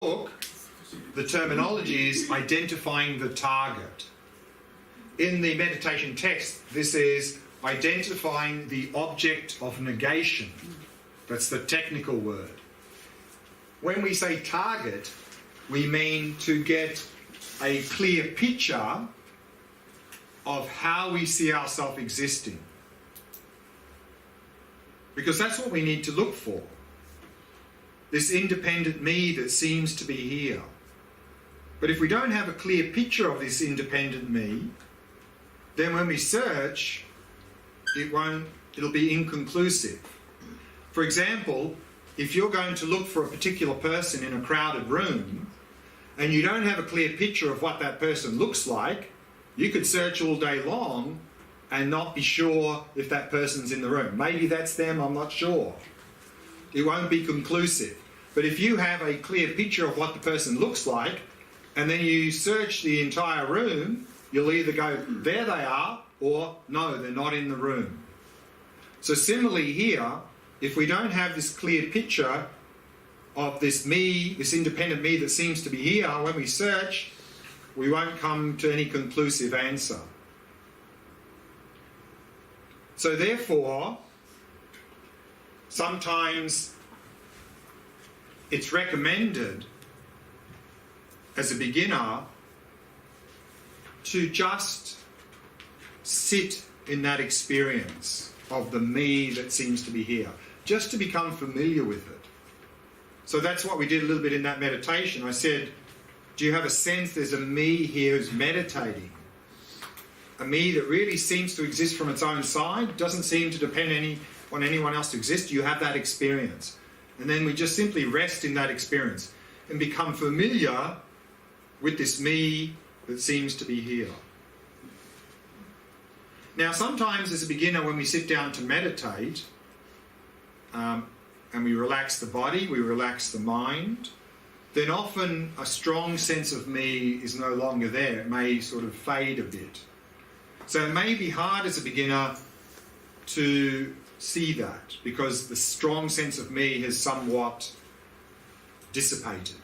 book, the terminology is identifying the target. In the meditation text, this is identifying the object of negation. That's the technical word. When we say target, we mean to get a clear picture of how we see ourselves existing. Because that's what we need to look for. This independent me that seems to be here. But if we don't have a clear picture of this independent me, then when we search, it'll be inconclusive. For example, if you're going to look for a particular person in a crowded room and you don't have a clear picture of what that person looks like, you could search all day long and not be sure if that person's in the room. Maybe that's them, I'm not sure. It won't be conclusive. But if you have a clear picture of what the person looks like, and then you search the entire room, you'll either go, there they are, or no, they're not in the room. So similarly here, if we don't have this clear picture of this me, this independent me that seems to be here, when we search, we won't come to any conclusive answer. So therefore, sometimes it's recommended as a beginner to just sit in that experience of the me that seems to be here, just to become familiar with it. So that's what we did a little bit in that meditation. I said, do you have a sense there's a me here who's meditating? A me that really seems to exist from its own side, doesn't seem to depend on anyone else to exist. You have that experience. And then we just simply rest in that experience and become familiar with this me that seems to be here. Now, sometimes as a beginner, when we sit down to meditate, and we relax the body, we relax the mind, then often a strong sense of me is no longer there. It may sort of fade a bit. So it may be hard as a beginner to see that because the strong sense of me has somewhat dissipated.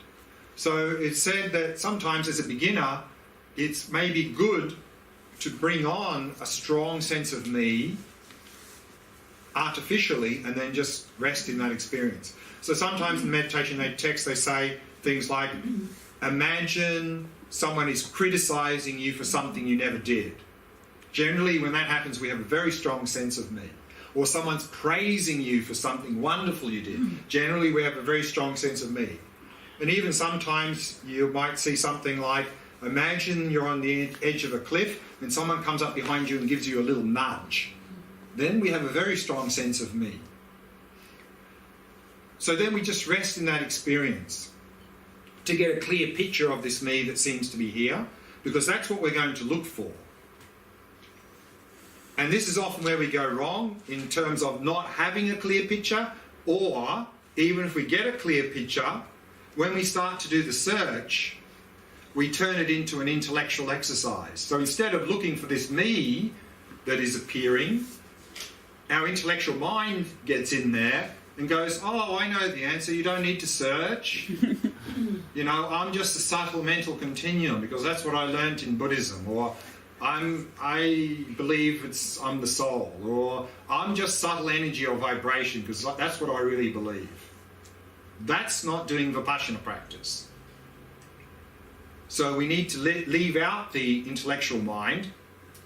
So it's said that sometimes as a beginner, it's maybe good to bring on a strong sense of me artificially and then just rest in that experience. So sometimes in meditation text they say things like, imagine someone is criticizing you for something you never did. Generally, when that happens, we have a very strong sense of me. Or someone's praising you for something wonderful you did. Generally, we have a very strong sense of me. And even sometimes you might see something like, imagine you're on the edge of a cliff and someone comes up behind you and gives you a little nudge. Then we have a very strong sense of me. So then we just rest in that experience to get a clear picture of this me that seems to be here, because that's what we're going to look for. And this is often where we go wrong in terms of not having a clear picture, or even if we get a clear picture, when we start to do the search, we turn it into an intellectual exercise. So instead of looking for this me that is appearing, our intellectual mind gets in there and goes, oh, I know the answer, you don't need to search. You know, I'm just a subtle mental continuum because that's what I learnt in Buddhism, or I believe I'm the soul, or I'm just subtle energy or vibration because that's what I really believe. That's not doing Vipassana practice. So we need to leave out the intellectual mind,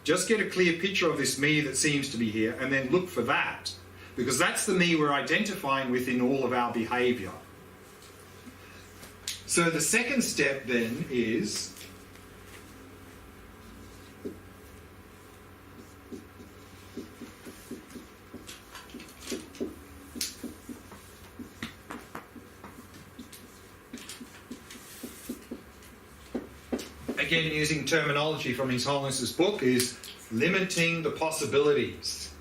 just get a clear picture of this me that seems to be here, and then look for that, because that's the me we're identifying with in all of our behaviour. So the second step then is again, using terminology from His Holiness's book, is limiting the possibilities.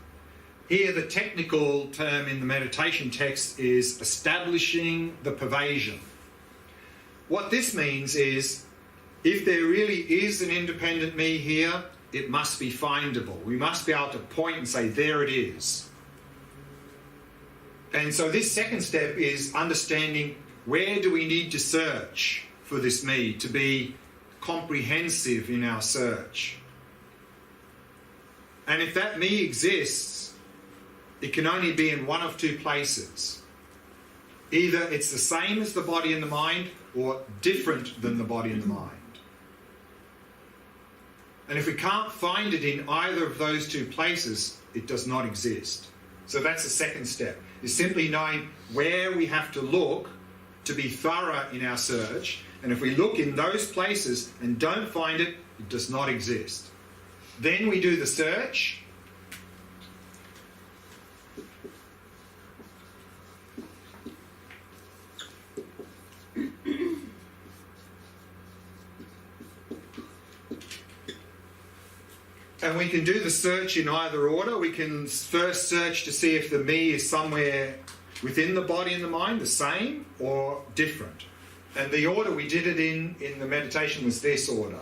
Here, the technical term in the meditation text is establishing the pervasion. What this means is, if there really is an independent me here, it must be findable. We must be able to point and say, there it is. And so this second step is understanding Where do we need to search for this me to be comprehensive in our search? And if that me exists, it can only be in one of two places. Either it's the same as the body and the mind, or different than the body and the mind. And if we can't find it in either of those two places, it does not exist. So that's the second step, is simply knowing where we have to look to be thorough in our search. And if we look in those places and don't find it, it does not exist. Then we do the search. And we can do the search in either order. We can first search to see if the me is somewhere within the body and the mind, the same or different. And the order we did it in the meditation was this order.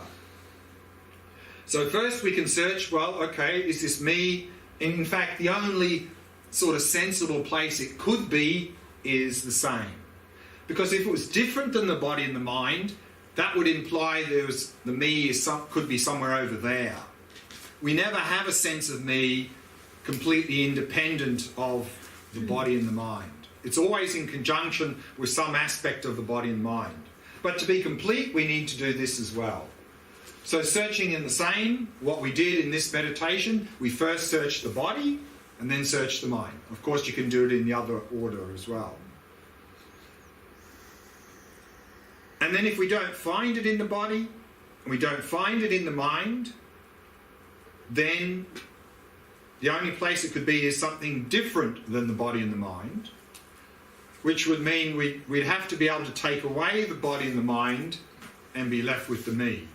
So first we can search, well, okay, is this me? And in fact, the only sort of sensible place it could be is the same. Because if it was different than the body and the mind, that would imply the me could be somewhere over there. We never have a sense of me completely independent of the body and the mind. It's always in conjunction with some aspect of the body and mind. But to be complete, we need to do this as well. So searching in the same, what we did in this meditation, we first searched the body and then searched the mind. Of course, you can do it in the other order as well. And then if we don't find it in the body, and we don't find it in the mind, then the only place it could be is something different than the body and the mind, which would mean we'd have to be able to take away the body and the mind and be left with the me.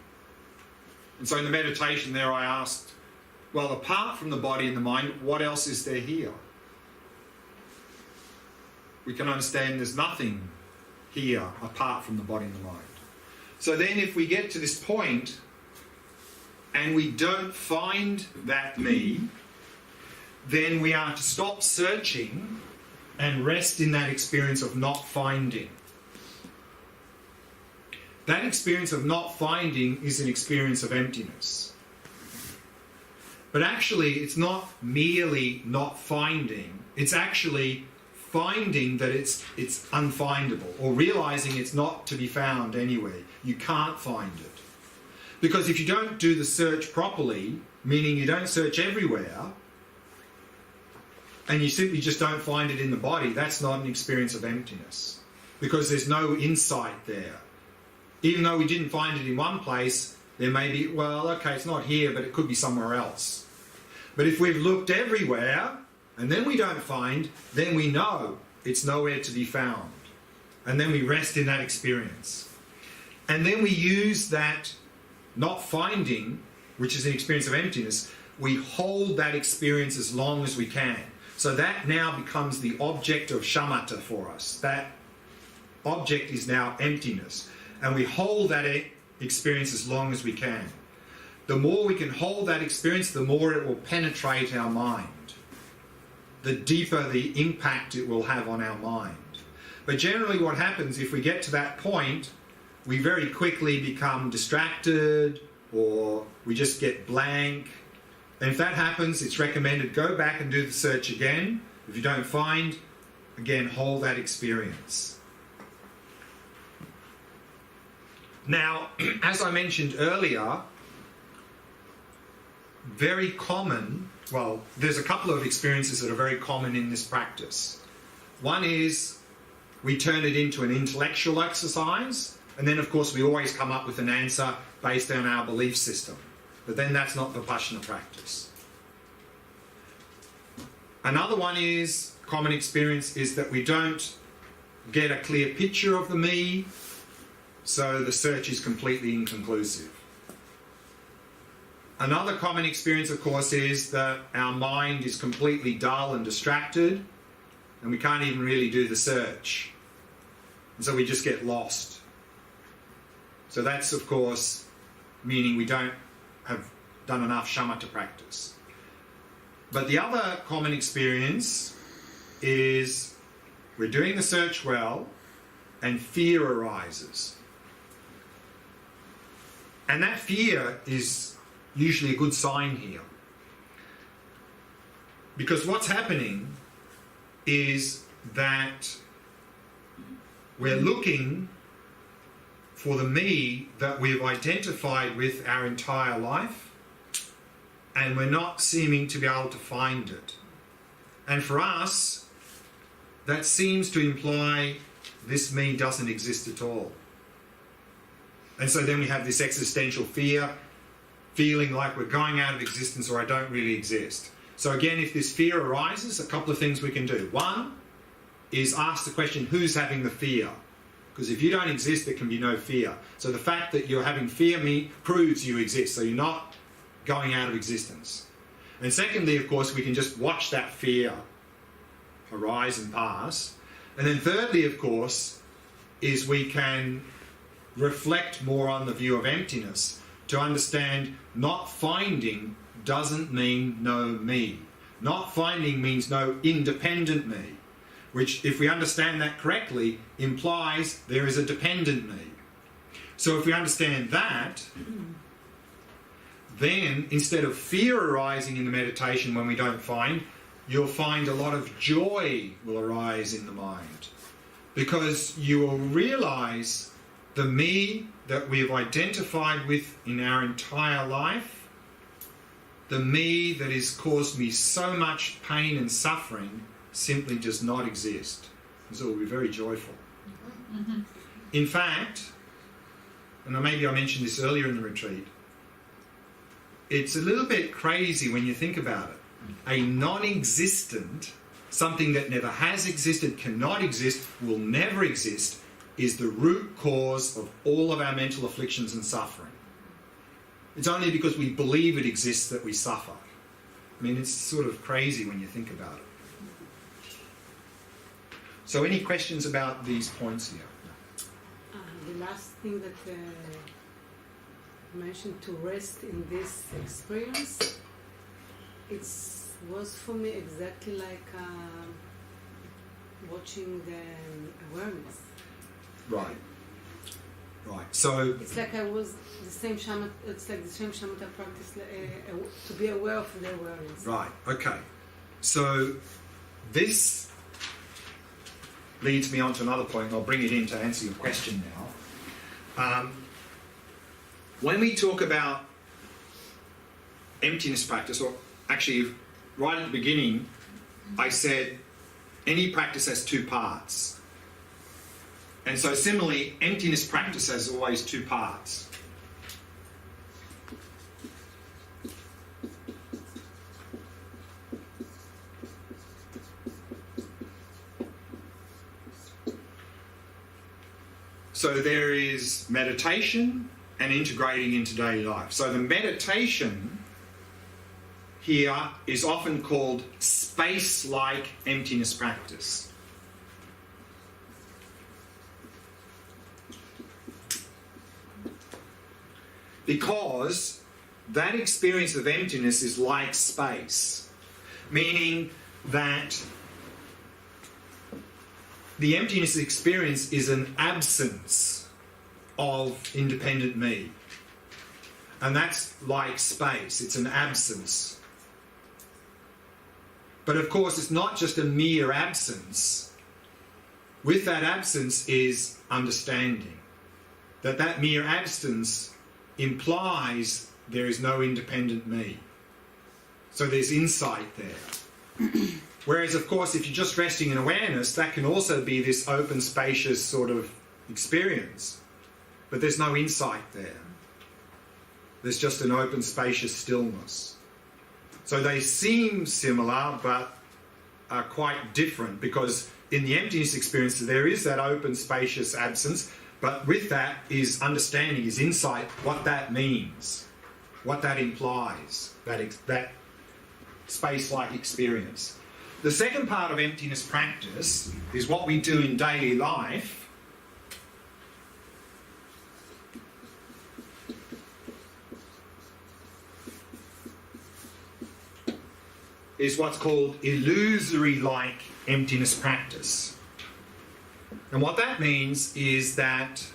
And so in the meditation there I asked, well, apart from the body and the mind, what else is there here? We can understand there's nothing here apart from the body and the mind. So then if we get to this point and we don't find that me, then we are to stop searching and rest in that experience of not finding. That experience of not finding is an experience of emptiness. But actually, it's not merely not finding, it's actually finding that it's unfindable, or realizing it's not to be found anywhere. You can't find it. Because if you don't do the search properly, meaning you don't search everywhere, and you simply just don't find it in the body, that's not an experience of emptiness. Because there's no insight there. Even though we didn't find it in one place, there may be, well, okay, it's not here, but it could be somewhere else. But if we've looked everywhere, and then we don't find, then we know it's nowhere to be found. And then we rest in that experience. And then we use that not finding, which is an experience of emptiness, we hold that experience as long as we can. So that now becomes the object of shamatha for us. That object is now emptiness. And we hold that experience as long as we can. The more we can hold that experience, the more it will penetrate our mind. The deeper the impact it will have on our mind. But generally what happens, if we get to that point, we very quickly become distracted, or we just get blank. And if that happens, it's recommended go back and do the search again. If you don't find, again, hold that experience. Now, as I mentioned earlier, very common, well, there's a couple of experiences that are very common in this practice. One is we turn it into an intellectual exercise, and then of course we always come up with an answer based on our belief system. But then that's not Vipassana practice. Another one is, common experience, is that we don't get a clear picture of the me, so the search is completely inconclusive. Another common experience, of course, is that our mind is completely dull and distracted, and we can't even really do the search. And so we just get lost. So that's, of course, meaning we don't have done enough shamatha practice. But the other common experience is we're doing the search well, and fear arises. And that fear is usually a good sign here. Because what's happening is that we're looking for the me that we've identified with our entire life, and we're not seeming to be able to find it. And for us, that seems to imply this me doesn't exist at all. And so then we have this existential fear, feeling like we're going out of existence or I don't really exist. So again, if this fear arises, a couple of things we can do. One is ask the question, who's having the fear? Because if you don't exist, there can be no fear. So the fact that you're having fear proves you exist. So you're not going out of existence. And secondly, of course, we can just watch that fear arise and pass. And then thirdly, of course, is we can reflect more on the view of emptiness to understand not finding doesn't mean no me. Not finding means no independent me, which, if we understand that correctly, implies there is a dependent me. So if we understand that, then instead of fear arising in the meditation when we don't find, you'll find a lot of joy will arise in the mind, because you will realize the me that we've identified with in our entire life, the me that has caused me so much pain and suffering, simply does not exist. And so we'll be very joyful. Mm-hmm. In fact, and maybe I mentioned this earlier in the retreat, it's a little bit crazy when you think about it. A non-existent, something that never has existed, cannot exist, will never exist, is the root cause of all of our mental afflictions and suffering. It's only because we believe it exists that we suffer. I mean, it's sort of crazy when you think about it. So any questions about these points here? The last thing that mentioned, to rest in this experience, it was for me exactly like watching the awareness. Right. Right. So it's like I was the same shamatha. It's like the same shamatha practice to be aware of the awareness. Right. Okay. So this leads me on to another point, and I'll bring it in to answer your question now. When we talk about emptiness practice, or actually right at the beginning, I said any practice has two parts. And so similarly, emptiness practice has always two parts. So there is meditation and integrating into daily life. So the meditation here is often called space-like emptiness practice. Because that experience of emptiness is like space, meaning that the emptiness experience is an absence of independent me. And that's like space, it's an absence. But of course, it's not just a mere absence. With that absence is understanding. That mere absence implies there is no independent me. So there's insight there. Whereas, of course, if you're just resting in awareness, that can also be this open, spacious sort of experience. But there's no insight there. There's just an open, spacious stillness. So they seem similar, but are quite different, because in the emptiness experience, there is that open, spacious absence, but with that is understanding, is insight, what that means, what that implies, that space-like experience. The second part of emptiness practice is what we do in daily life. Is what's called illusory-like emptiness practice. And what that means is that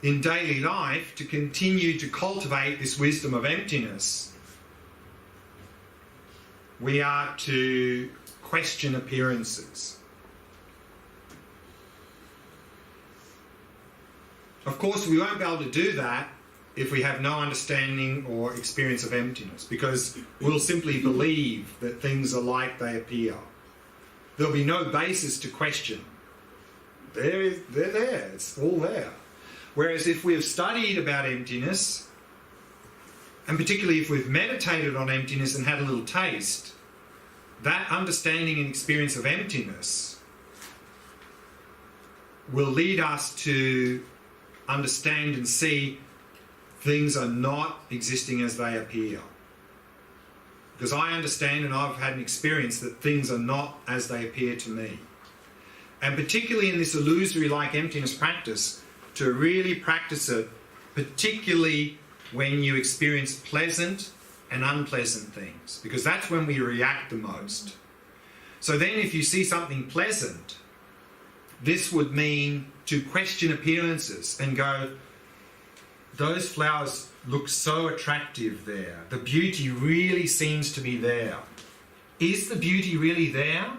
in daily life, to continue to cultivate this wisdom of emptiness, we are to question appearances. Of course, we won't be able to do that if we have no understanding or experience of emptiness, because we'll simply believe that things are like they appear. There'll be no basis to question. They're there, it's all there. Whereas if we have studied about emptiness, and particularly if we've meditated on emptiness and had a little taste, that understanding and experience of emptiness will lead us to understand and see things are not existing as they appear. Because I understand and I've had an experience that things are not as they appear to me. And particularly in this illusory-like emptiness practice, to really practice it, particularly when you experience pleasant and unpleasant things, because that's when we react the most. So then if you see something pleasant, this would mean to question appearances and go, those flowers look so attractive there. The beauty really seems to be there. Is the beauty really there?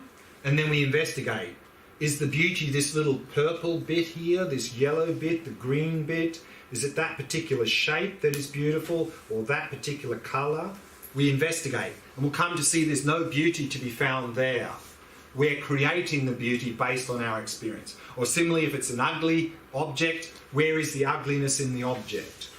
And then we investigate. Is the beauty this little purple bit here, this yellow bit, the green bit? Is it that particular shape that is beautiful, or that particular colour? We investigate, and we'll come to see there's no beauty to be found there. We're creating the beauty based on our experience. Or similarly, if it's an ugly object, where is the ugliness in the object?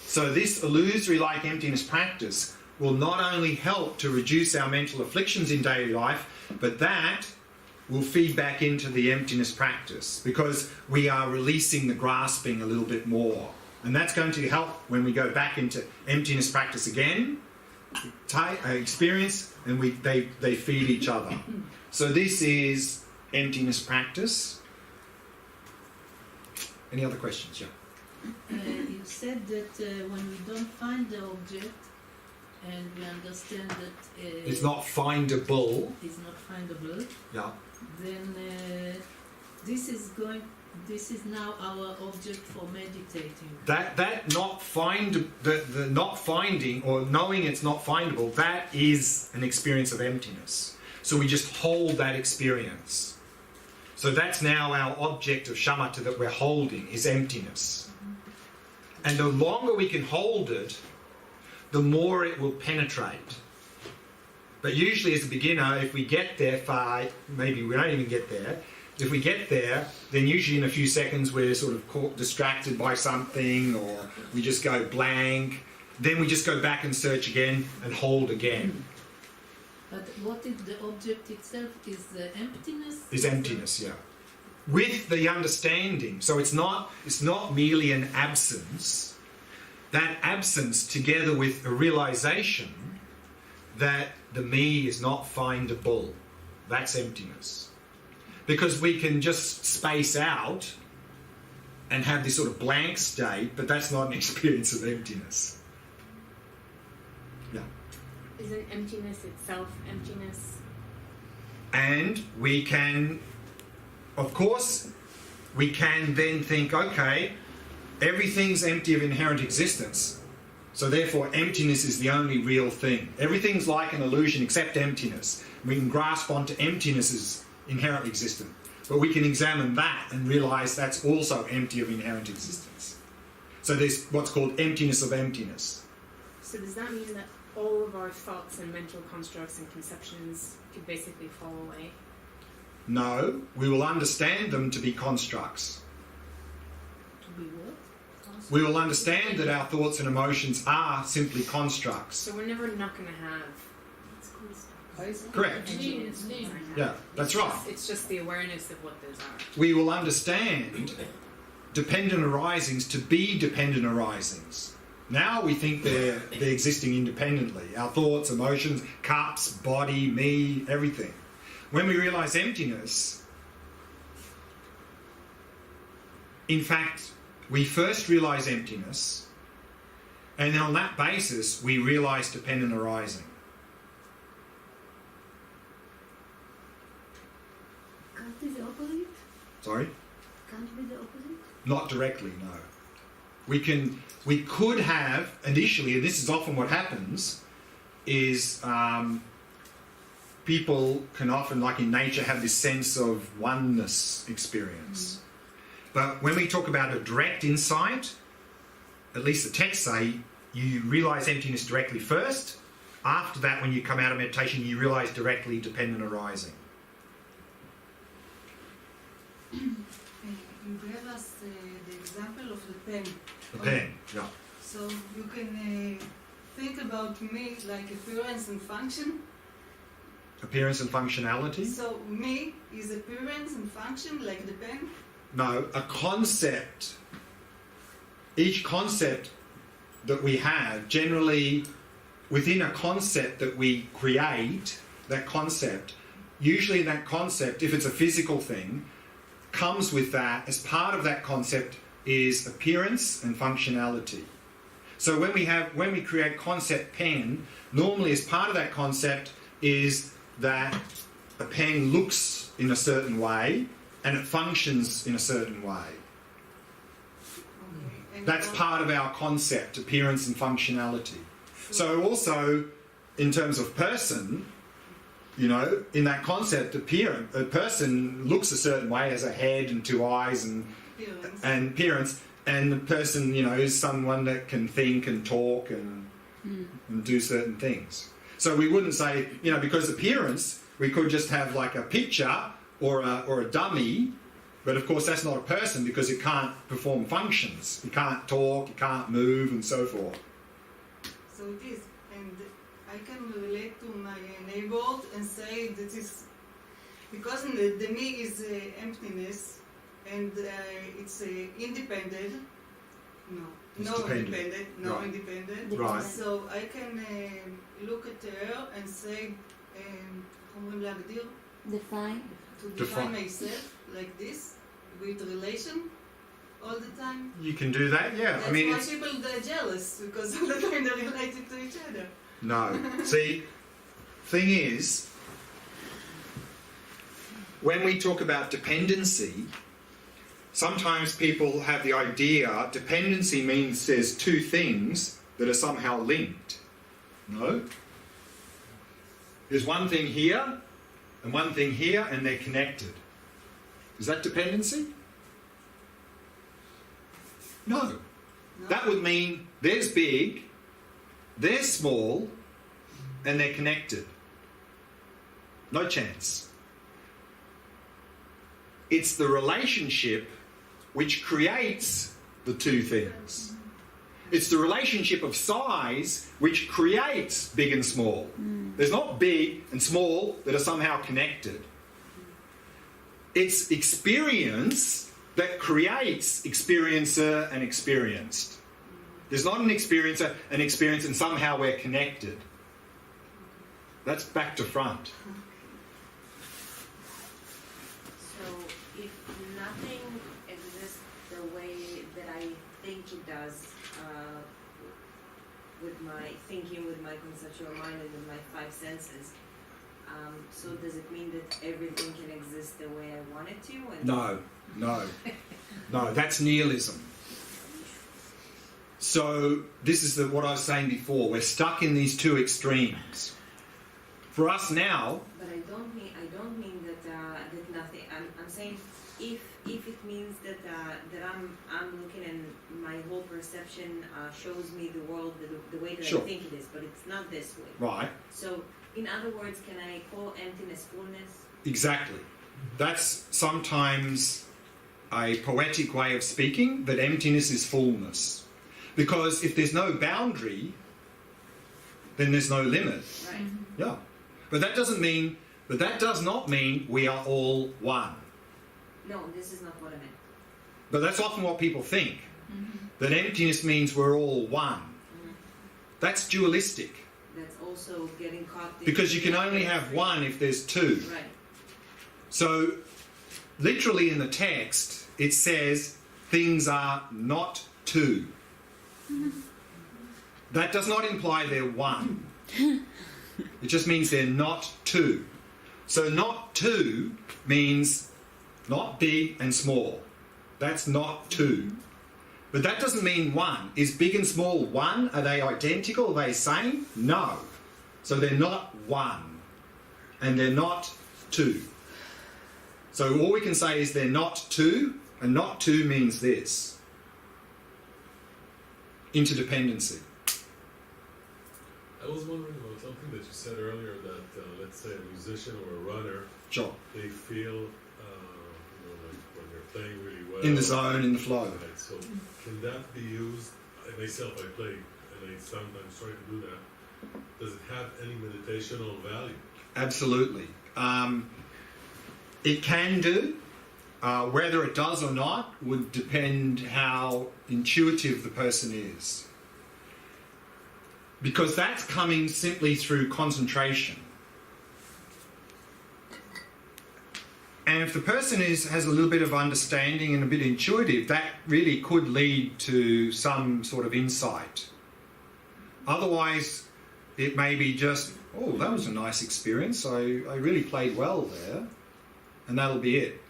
So this illusory-like emptiness practice will not only help to reduce our mental afflictions in daily life, but that will feed back into the emptiness practice, because we are releasing the grasping a little bit more. And that's going to help when we go back into emptiness practice again, experience, and they feed each other. So this is emptiness practice. Any other questions? Yeah. You said that when we don't find the object and we understand that it's not findable. It's not findable. Yeah. Then this is now our object for meditating. That not find the not finding or knowing it's not findable, that is an experience of emptiness. So we just hold that experience. So that's now our object of shamatha that we're holding, is emptiness. And the longer we can hold it, the more it will penetrate. But usually as a beginner, if we get there far, maybe we don't even get there. If we get there, then usually in a few seconds we're sort of distracted by something, or we just go blank. Then we just go back and search again and hold again. But what if the object itself is emptiness? Is emptiness, yeah. With the understanding. So it's not merely an absence. That absence together with a realization that the me is not findable. That's emptiness. Because we can just space out and have this sort of blank state, but that's not an experience of emptiness. Yeah. Isn't emptiness itself emptiness? And we can, of course, we can then think, okay, everything's empty of inherent existence. So therefore emptiness is the only real thing. Everything's like an illusion except emptiness. We can grasp onto emptiness as inherently existent. But we can examine that and realise that's also empty of inherent existence. So there's what's called emptiness of emptiness. So does that mean that all of our thoughts and mental constructs and conceptions could basically fall away? No, we will understand them to be constructs. To be what? We will understand that our thoughts and emotions are simply constructs. So we're never not going to have... Correct. Yeah, that's right. It's just the awareness of what those are. We will understand dependent arisings to be dependent arisings. Now we think they're existing independently. Our thoughts, emotions, cups, body, me, everything. When we realise emptiness, in fact, we first realise emptiness, and then on that basis we realise dependent arising. What is the opposite? Sorry? Not directly, no. We could have initially, and this is often what happens, is people can often, like in nature, have this sense of oneness experience. But when we talk about a direct insight, at least the texts say, you realise emptiness directly first. After that, when you come out of meditation, you realise directly dependent arising. You gave us the example of the pen. The pen, yeah. So you can think about me like appearance and function. Appearance and functionality? So me is appearance and function like the pen? No, a concept. Each concept that we have, generally within a concept that we create, that concept, usually that concept, if it's a physical thing, comes with that, as part of that concept is appearance and functionality. So when we create concept pen, normally as part of that concept is that a pen looks in a certain way and it functions in a certain way. Okay. That's part of our concept, appearance and functionality. So also, in terms of person, you know, in that concept, a person looks a certain way, has a head and two eyes and appearance, and the person, you know, is someone that can think and talk and do certain things. So we wouldn't say, you know, because appearance, we could just have like a picture or a dummy, but of course that's not a person because it can't perform functions. It can't talk, it can't move, and so forth. So it is, and I can relate to my neighbor and say that is because the me is emptiness, and it's independent. It's No dependent. independent. No Right. independent. Right. So I can look at her and say, איך אומרים להגדיר? Define. To Define. define myself like this with relation all the time. You can do that, yeah. That's I mean, why it's, people are jealous because all the time they're related to each other. no. See, thing is, when we talk about dependency, sometimes people have the idea dependency means there's two things that are somehow linked. No. There's one thing here and one thing here and they're connected. Is that dependency? No. No? That would mean there's big, they're small, and they're connected. No chance. It's the relationship which creates the two things. It's the relationship of size which creates big and small. There's not big and small that are somehow connected. It's experience that creates experiencer and experienced. There's not an experiencer and experience and somehow we're connected. That's back to front. So if nothing exists the way that I think it does, with my thinking, with my conceptual mind, and with my five senses, so does it mean that everything can exist the way I want it to? And No, that's nihilism. So this is what I was saying before. We're stuck in these two extremes. For us now, But I don't mean that nothing. I'm saying if it means that I'm looking and my whole perception shows me the world the way that Sure. I think it is, but it's not this way. right, So in other words, can I call emptiness fullness? exactly. That's sometimes a poetic way of speaking, that emptiness is fullness. Because if there's no boundary, then there's no limit. Right. Yeah. But that does not mean we are all one. No, this is not what I meant. But that's often what people think. That emptiness means we're all one. That's dualistic. That's also getting caught in Because you can only have one if there's two. Right. So, literally in the text, it says things are not two. That does not imply they're one. It just means they're not two. So not two means not big and small. That's not two. But that doesn't mean one. Is big and small one? Are they identical? Are they same? No. So they're not one. And they're not two. So all we can say is they're not two, and not two means this. Interdependency. I was wondering about something that you said earlier that, let's say, a musician or a runner, Sure. they feel, like when they're playing really well. In the zone, in the flow. Right, so can that be used? I myself, I play, and I sometimes try to do that. Does it have any meditational value? Absolutely. It can do. Whether it does or not would depend how intuitive the person is. Because that's coming simply through concentration. And if the person has a little bit of understanding and a bit intuitive, that really could lead to some sort of insight. Otherwise, it may be just, oh, that was a nice experience. I really played well there. And that'll be it.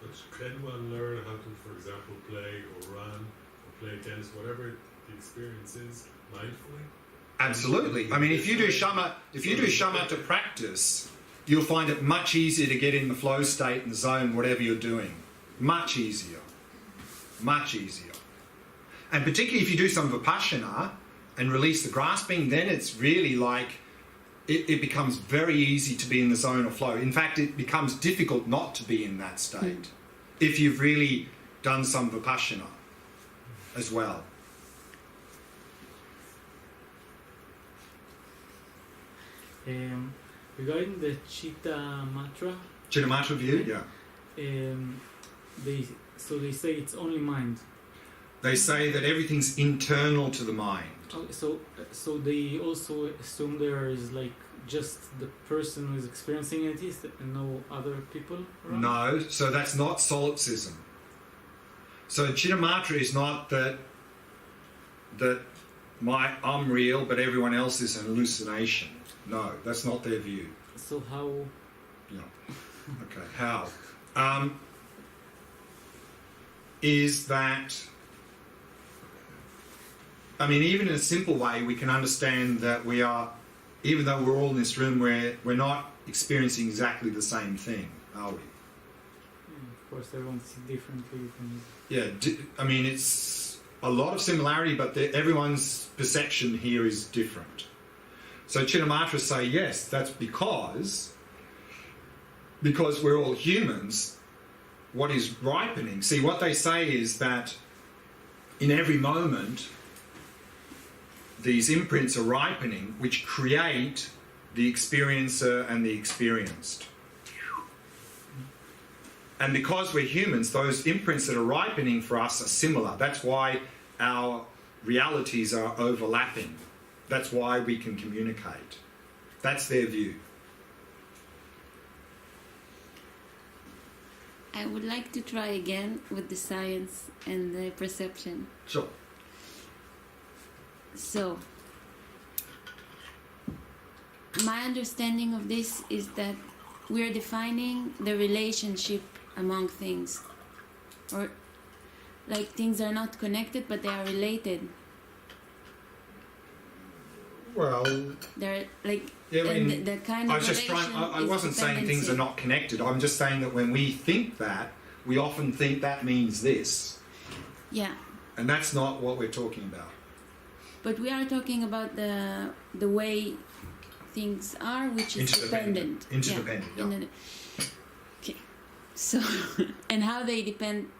But can one learn how to, for example, play or run or play tennis, whatever the experience is, mindfully? Absolutely. I mean, if you do Shamatha practice, you'll find it much easier to get in the flow state and zone, whatever you're doing. Much easier. Much easier. And particularly if you do some Vipassana and release the grasping, then it's really like, it becomes very easy to be in the zone of flow. In fact, it becomes difficult not to be in that state if you've really done some Vipassana as well. Regarding the Chitta Chitta view, yeah. They say it's only mind. They say that everything's internal to the mind. Oh, so they also assume there is like just the person who is experiencing it and no other people around? No, so that's not solipsism. So Chitta is not that I'm real, but everyone else is an hallucination. No, that's not their view. So how? Yeah. Okay. How? Is that? I mean, even in a simple way, we can understand that we are, even though we're all in this room, we're not experiencing exactly the same thing, are we? Of course, everyone sees differently. Yeah. I mean, it's a lot of similarity, but everyone's perception here is different. So Chitta say, yes, that's because we're all humans, what is ripening? See, what they say is that in every moment, these imprints are ripening, which create the experiencer and the experienced. And because we're humans, those imprints that are ripening for us are similar. That's why our realities are overlapping. That's why we can communicate. That's their view. I would like to try again with the science and the perception. Sure. So, my understanding of this is that we're defining the relationship among things. Or, like, things are not connected, but they are related. Well, They're like, yeah, I mean, the kind of I was just trying. I wasn't saying things are not connected. I'm just saying that when we think that, we often think that means this. Yeah. And that's not what we're talking about. But we are talking about the way things are, which is dependent. Interdependent. Yeah. Okay. So, and how they depend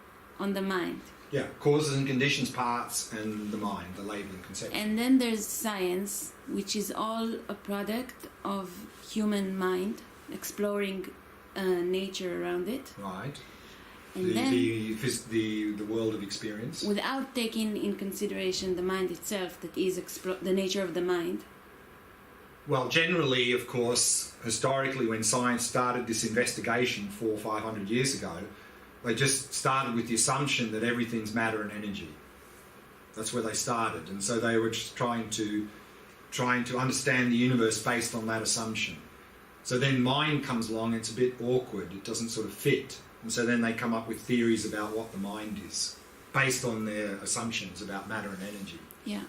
on the mind. Yeah, causes and conditions, parts, and the mind, the labeling conception. And then there's science, which is all a product of human mind, exploring nature around it. Right. And the world of experience. Without taking in consideration the mind itself, that is the nature of the mind. Well, generally, of course, historically, when science started this investigation 400 or 500 years ago, they just started with the assumption that everything's matter and energy. That's where they started, and so they were just trying to understand the universe based on that assumption. So then mind comes along, it's a bit awkward, it doesn't sort of fit. And so then they come up with theories about what the mind is, based on their assumptions about matter and energy. Yeah.